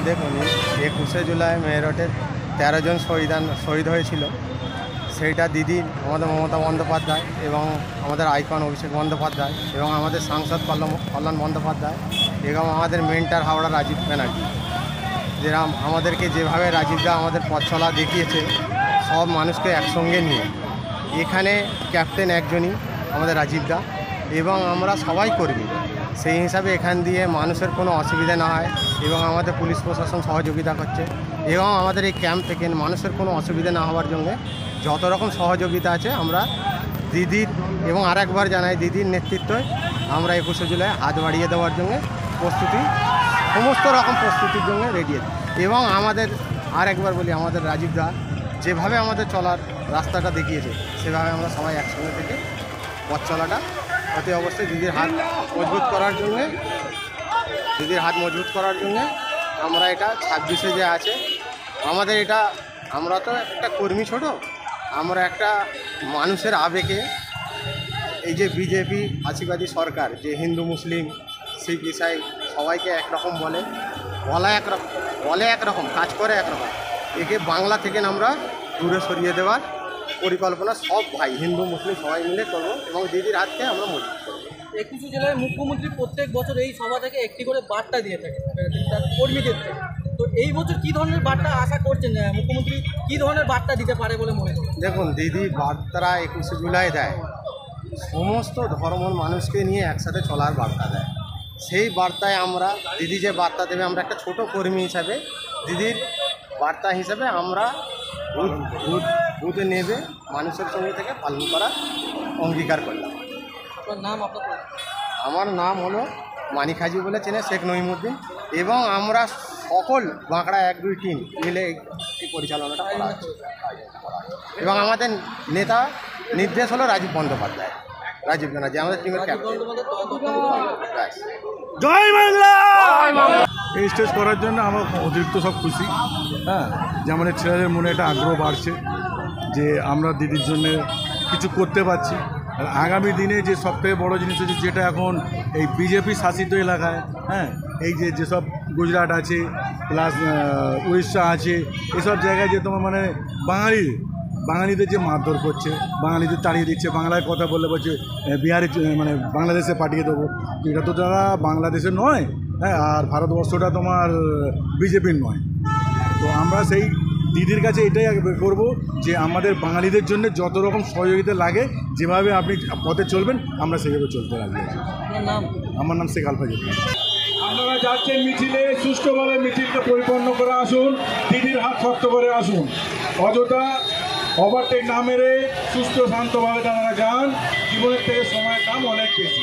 দেখুন 21শে জুলাই মেরঠে 13 জন শহীদ হয়েছিল। সেইটা দিদি আমাদের মমতা বন্দ্যোপাধ্যায় এবং আমাদের আইকন অভিষেক বন্দ্যোপাধ্যায় এবং আমাদের সাংসদ কল্যাণ বন্দ্যোপাধ্যায় এবং আমাদের মেন্টার হাওড়া রাজীব ব্যানার্জি, যেরকম আমাদেরকে যেভাবে রাজীবদা আমাদের পথ চলা দেখিয়েছে সব মানুষকে একসঙ্গে নিয়ে। এখানে ক্যাপ্টেন একজনই আমাদের রাজীবদা এবং আমরা সবাই কর্মী, সেই হিসাবে এখান দিয়ে মানুষের কোনো অসুবিধা না হয় এবং আমাদের পুলিশ প্রশাসন সহযোগিতা করছে এবং আমাদের এই ক্যাম্প থেকে মানুষের কোনো অসুবিধা না হওয়ার জন্য যত রকম সহযোগিতা আছে আমরা দিদির এবং আরেকবার জানাই দিদির নেতৃত্বে আমরা 21শে জুলাই হাত বাড়িয়ে দেওয়ার জন্য সমস্ত রকম প্রস্তুতির জন্য রেডি আছি। এবং আমাদের আরেকবার বলি, আমাদের রাজীবদা যেভাবে আমাদের চলার রাস্তাটা দেখিয়েছে সেভাবে আমরা সবাই একসঙ্গে থেকে পথ চলাটা অতি অবশ্যই দিদির হাত মজবুত করার জন্যে আমরা এটা 26শে যে আছে আমাদের এটা, আমরা তো একটা কর্মী ছোট, আমরা একটা মানুষের আবেগে এই যে বিজেপি ফাঁসিবাদী সরকার যে হিন্দু মুসলিম শিখ ইসাই সবাইকে একরকম বলে একরকম কাজ করে একরকম, একে বাংলা থেকে আমরা দূরে সরিয়ে দেওয়ার পরিকল্পনা সব ভাই হিন্দু মুসলিম সবাই মিলে করবো এবং দিদির হাতকে আমরা মজবুত করবো। 21শে জেলায় মুখ্যমন্ত্রী প্রত্যেক বছর এই সভা থেকে একটি করে বার্তা দিয়ে থাকে তার কর্মীদের থেকে। তো এই বছর কী ধরনের বার্তা আশা করছেন, মুখ্যমন্ত্রী কী ধরনের বার্তা দিতে পারে বলে মনে করেন? দেখুন দিদি বার্তারা 21শে জুলাই দেয়, সমস্ত ধর্মের মানুষকে নিয়ে একসাথে চলার বার্তা দেয়। সেই বার্তায় আমরা দিদি যে বার্তা দেবে, আমরা একটা ছোট কর্মী হিসাবে দিদির বার্তা হিসাবে আমরা বুথে নেবে মানুষের সঙ্গে থেকে পালন করার অঙ্গীকার করলাম। আপনার নাম? আমার নাম হলো মানিক হাজি বলে চেনে শেখ নঈমুদ্দিন এবং আমরা সকল বাঁকড়া 1-2 টিম মিলে এই পরিচালনাটা করা হচ্ছে এবং আমাদের নেতা নির্দেশ হলো রাজীব বন্দ্যোপাধ্যায়, রাজীব ব্যানার্জি আমাদের টিমের ক্যাপ্টেন। জয় বাংলা। এই স্টেজ করার জন্য আমরা অতিরিক্ত সব খুশি, যে আমাদের ছেলেদের মনে একটা আগ্রহ বাড়ছে যে আমরা দিদির জন্য কিছু করতে পারছি। আর আগামী দিনে যে সবথেকে বড় জিনিস হচ্ছে যেটা এখন এই বিজেপি শাসিত এলাকায়, এই যেসব গুজরাট আছে প্লাস উড়িষ্যা আছে, এসব জায়গায় যে তোমার মানে বাঙালিদের যে মারধর করছে, বাঙালিদের তাড়িয়ে দিচ্ছে, বাংলায় কথা বললে বলছে বিহারে মানে বাংলাদেশে পাঠিয়ে দেবো। এটা তো তারা বাংলাদেশের নয়, আর ভারতবর্ষটা তোমার বিজেপির নয়। তো আমরা সেই দিদির কাছে এটাই করব যে আমাদের বাঙালিদের জন্য যত রকম সহযোগিতা লাগে, যেভাবে আপনি পথে চলবেন আমরা সেভাবে চলতে রাজি আছি। আমার নাম শেখ আলফাজ। আপনারা যাচ্ছেন মিছিলে, সুষ্ঠুভাবে মিছিলকে পরিপূর্ণ করে আসুন, দিদির হাত শক্ত করে আসুন, অযথা ওভারটেক না মেরে সুস্থ শান্তভাবে তারা যান। জীবনের থেকে সময়ের দাম অনেক বেশি।